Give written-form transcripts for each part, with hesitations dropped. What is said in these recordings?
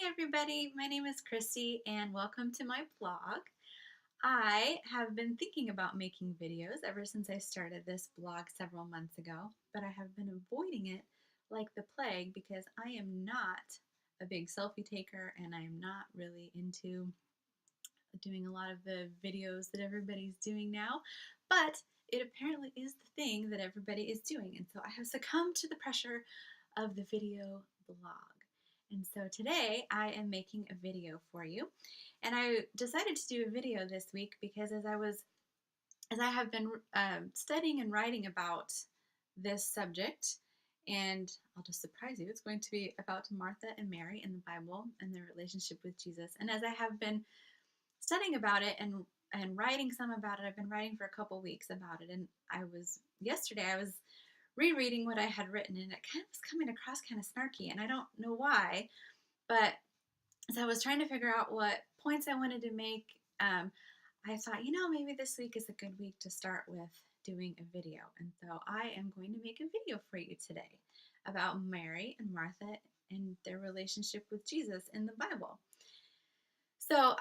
everybody, my name is Christy and welcome to my blog. I have been thinking about making videos ever since I started this blog several months ago, but I have been avoiding it like the plague because I am not a big selfie taker and I am not really into doing a lot of the videos that everybody's doing now, but it apparently is the thing that everybody is doing, and so I have succumbed to the pressure of the video blog. And so today I am making a video for you, and I decided to do a video this week because as I have been studying and writing about this subject, and I'll just surprise you, it's going to be about Martha and Mary in the Bible and their relationship with Jesus. And as I have been studying about it and writing some about it, I've been writing for a couple weeks about it, and yesterday I was rereading what I had written, and it kind of was coming across kind of snarky, and I don't know why, but as I was trying to figure out what points I wanted to make, I thought, maybe this week is a good week to start with doing a video. And so I am going to make a video for you today about Mary and Martha and their relationship with Jesus in the Bible. So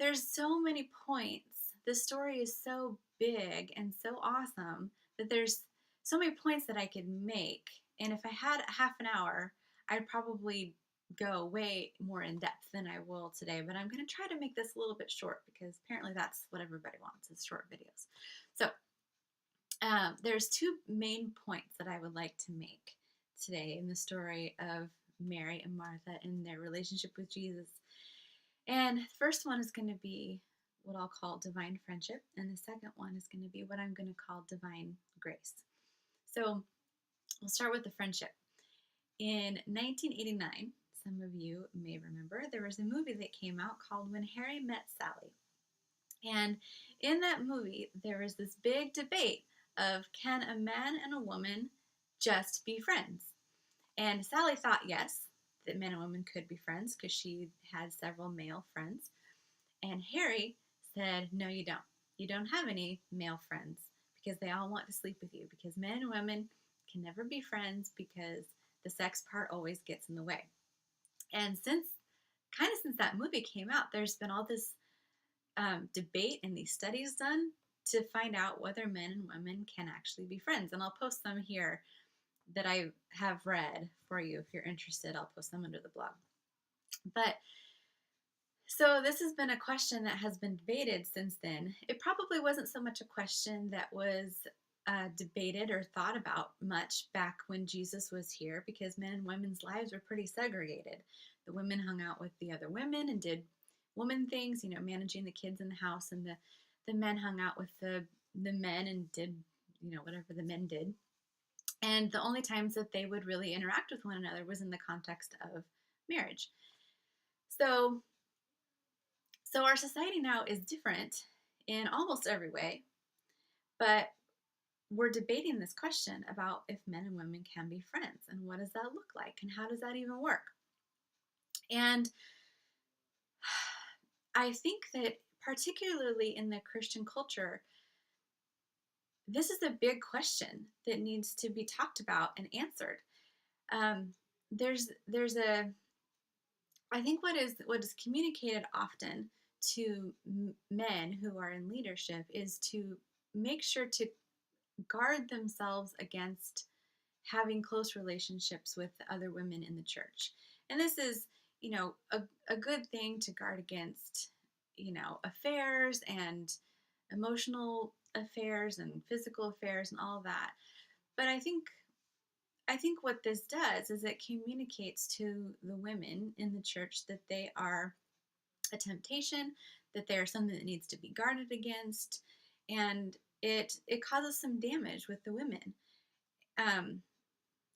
there's so many points. The story is so big and so awesome that there's so many points that I could make. And if I had half an hour, I'd probably go way more in depth than I will today. But I'm going to try to make this a little bit short because apparently that's what everybody wants is short videos. So there's two main points that I would like to make today in the story of Mary and Martha and their relationship with Jesus. And the first one is going to be what I'll call divine friendship, and the second one is going to be what I'm going to call divine grace. So we'll start with the friendship. In 1989, some of you may remember, there was a movie that came out called When Harry Met Sally. And in that movie, there was this big debate of can a man and a woman just be friends? And Sally thought yes, that men and women could be friends because she had several male friends. And Harry said, no, you don't. You don't have any male friends because they all want to sleep with you because men and women can never be friends because the sex part always gets in the way. And since that movie came out, there's been all this debate and these studies done to find out whether men and women can actually be friends. And I'll post them here that I have read for you. If you're interested, I'll post them under the blog. But so this has been a question that has been debated since then. It probably wasn't so much a question that was debated or thought about much back when Jesus was here because men and women's lives were pretty segregated. The women hung out with the other women and did woman things, managing the kids in the house, and the men hung out with the men and did, whatever the men did. And the only times that they would really interact with one another was in the context of marriage. So our society now is different in almost every way, but we're debating this question about if men and women can be friends and what does that look like and how does that even work? And I think that particularly in the Christian culture, this is a big question that needs to be talked about and answered. I think what is communicated often to men who are in leadership is to make sure to guard themselves against having close relationships with other women in the church. And this is, a good thing to guard against, affairs and emotional affairs and physical affairs and all of that. But I think what this does is it communicates to the women in the church that they are a temptation, that they are something that needs to be guarded against, and it causes some damage with the women,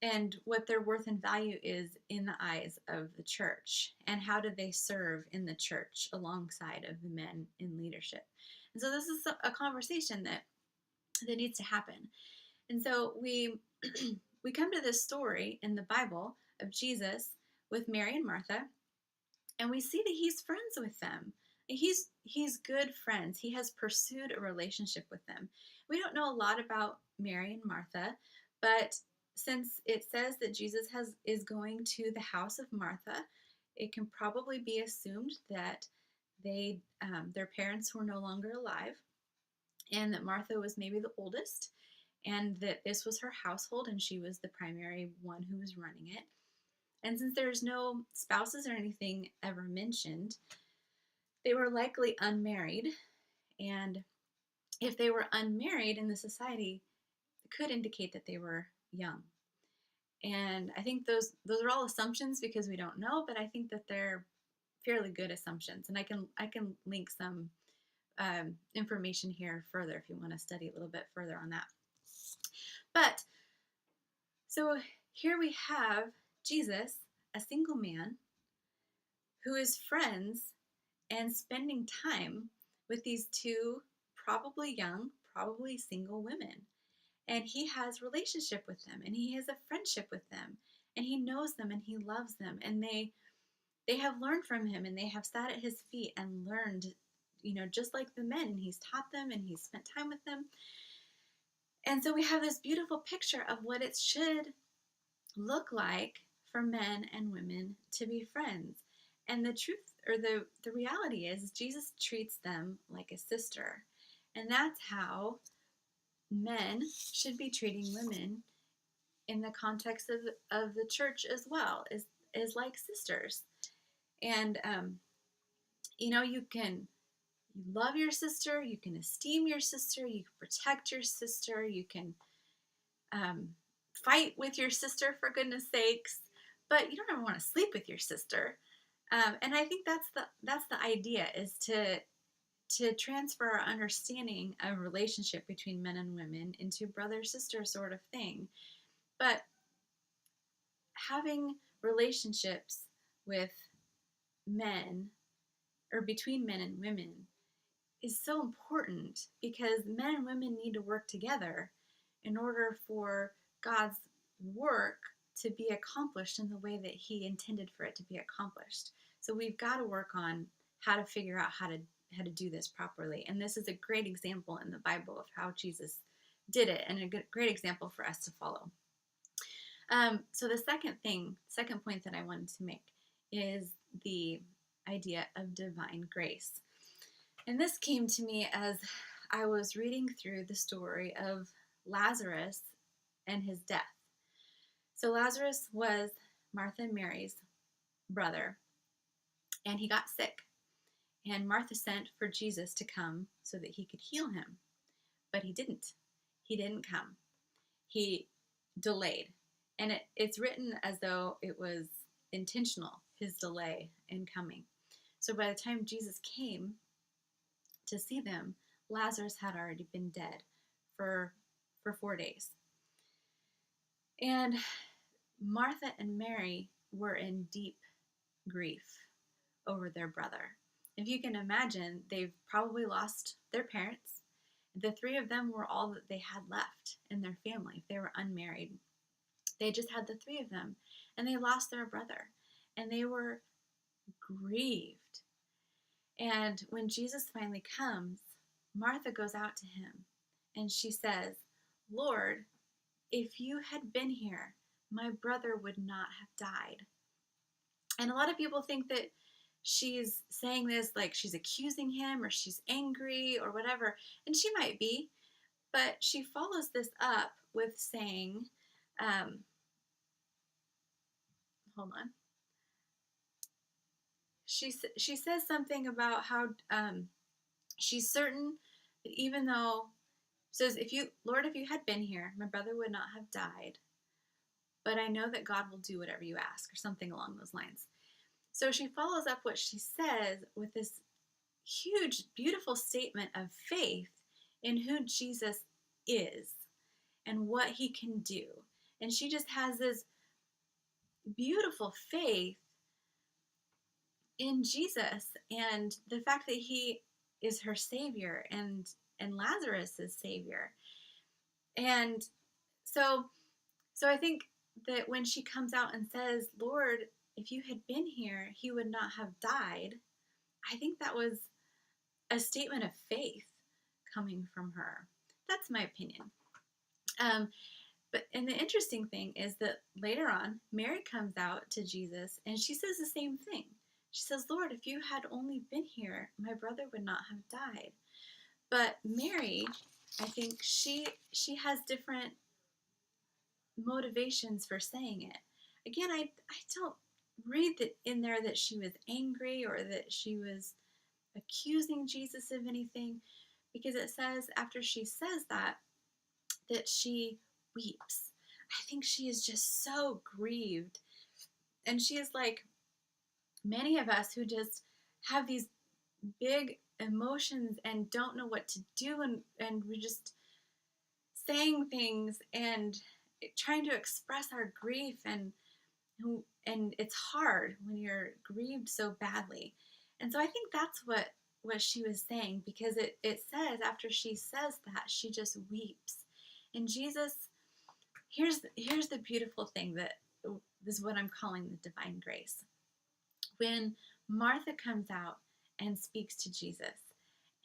and what their worth and value is in the eyes of the church, and how do they serve in the church alongside of the men in leadership. And so this is a conversation that needs to happen. And so we we come to this story in the Bible of Jesus with Mary and Martha, and we see that he's friends with them. He's good friends. He has pursued a relationship with them. We don't know a lot about Mary and Martha, but since it says that Jesus is going to the house of Martha, it can probably be assumed that their parents were no longer alive, and that Martha was maybe the oldest, and that this was her household and she was the primary one who was running it. And since there's no spouses or anything ever mentioned, they were likely unmarried. And if they were unmarried in the society, it could indicate that they were young. And I think those are all assumptions because we don't know, but I think that they're fairly good assumptions. And I can link some information here further if you want to study a little bit further on that. But so here we have Jesus, a single man, who is friends and spending time with these two probably young, probably single women. And he has relationship with them, and he has a friendship with them, and he knows them and he loves them, and they have learned from him, and they have sat at his feet and learned, just like the men, and he's taught them and he's spent time with them. And so we have this beautiful picture of what it should look like for men and women to be friends. And the truth, or the reality is, Jesus treats them like a sister. And that's how men should be treating women in the context of the church as well, is like sisters. And you can love your sister, you can esteem your sister, you can protect your sister, you can fight with your sister, for goodness sakes, but you don't ever want to sleep with your sister. And I think that's the idea, is to transfer our understanding of relationship between men and women into brother-sister sort of thing. But having relationships with men, or between men and women, is so important because men and women need to work together in order for God's work to be accomplished in the way that he intended for it to be accomplished. So we've got to work on how to figure out how to do this properly. And this is a great example in the Bible of how Jesus did it, and a great example for us to follow. So the second point that I wanted to make is the idea of divine grace. And this came to me as I was reading through the story of Lazarus and his death. So Lazarus was Martha and Mary's brother, and he got sick. And Martha sent for Jesus to come so that he could heal him. But he didn't. He didn't come. He delayed. And it's written as though it was intentional, his delay in coming. So by the time Jesus came to see them, Lazarus had already been dead for 4 days. And Martha and Mary were in deep grief over their brother. If you can imagine, they've probably lost their parents. The three of them were all that they had left in their family. If they were unmarried, they just had the three of them, and they lost their brother, and they were grieved. And when Jesus finally comes, Martha goes out to him and she says, "Lord, if you had been here, my brother would not have died." And a lot of people think that she's saying this like she's accusing him or she's angry or whatever, and she might be, but she follows this up with saying, hold on. She says something about how she's certain that even though, says, Lord, if you had been here, my brother would not have died. But I know that God will do whatever you ask, or something along those lines. So she follows up what she says with this huge, beautiful statement of faith in who Jesus is and what he can do. And she just has this beautiful faith in Jesus and the fact that he is her savior and Lazarus' savior. And so I think that when she comes out and says, "Lord, if you had been here, he would not have died," I think that was a statement of faith coming from her. That's my opinion. And the interesting thing is that later on, Mary comes out to Jesus and she says the same thing. She says, Lord, if you had only been here, my brother would not have died. But Mary, I think she has different motivations for saying it. Again, I don't read that in there that she was angry or that she was accusing Jesus of anything, because it says after she says that she weeps. I think she is just so grieved. And she is like many of us who just have these big emotions and don't know what to do, and we're just saying things and trying to express our grief, and it's hard when you're grieved so badly. And so I think that's what she was saying, because it says after she says that she just weeps. And Jesus, here's the beautiful thing, that this is what I'm calling the divine grace. When Martha comes out and speaks to Jesus,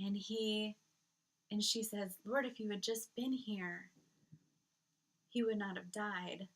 and she says, Lord, if you had just been here, he would not have died.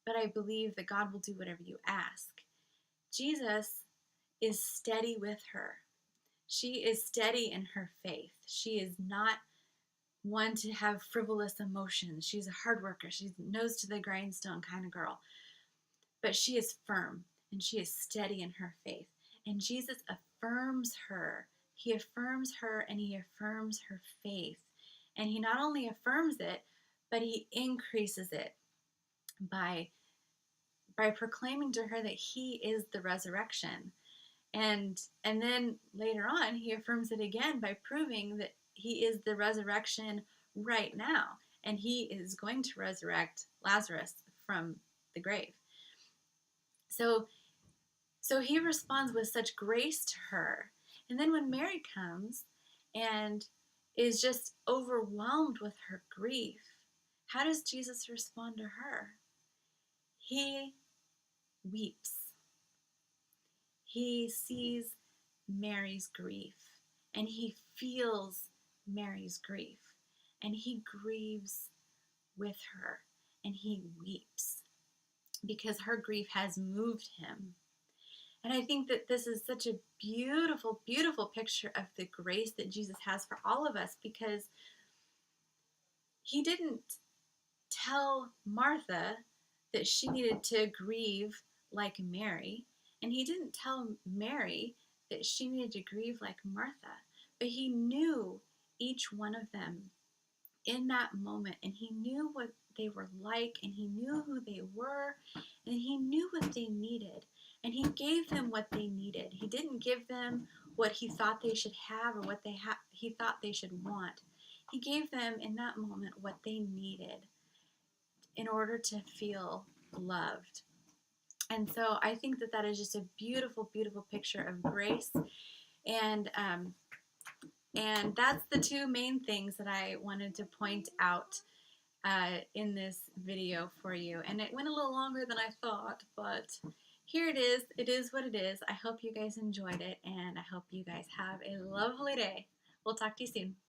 But I believe that God will do whatever you ask. Jesus is steady with her. She is steady in her faith. She is not one to have frivolous emotions. She's a hard worker. She's nose to the grindstone kind of girl. But she is firm and she is steady in her faith. And Jesus affirms her. He affirms her and he affirms her faith. And he not only affirms it, but he increases it by proclaiming to her that he is the resurrection. And then later on, he affirms it again by proving that he is the resurrection right now. And he is going to resurrect Lazarus from the grave. So he responds with such grace to her. And then when Mary comes and is just overwhelmed with her grief, how does Jesus respond to her? He weeps. He sees Mary's grief and he feels Mary's grief and he grieves with her and he weeps because her grief has moved him. And I think that this is such a beautiful, beautiful picture of the grace that Jesus has for all of us, because he didn't tell Martha that she needed to grieve like Mary, and he didn't tell Mary that she needed to grieve like Martha, but he knew each one of them in that moment, and he knew what they were like, and he knew who they were, and he knew what they needed, and he gave them what they needed. He didn't give them what he thought they should have or what he thought they should want. He gave them in that moment what they needed in order to feel loved. And so I think that that is just a beautiful, beautiful picture of grace. And that's the two main things that I wanted to point out in this video for you. And it went a little longer than I thought, but here it is. It is what it is. I hope you guys enjoyed it, and I hope you guys have a lovely day. We'll talk to you soon.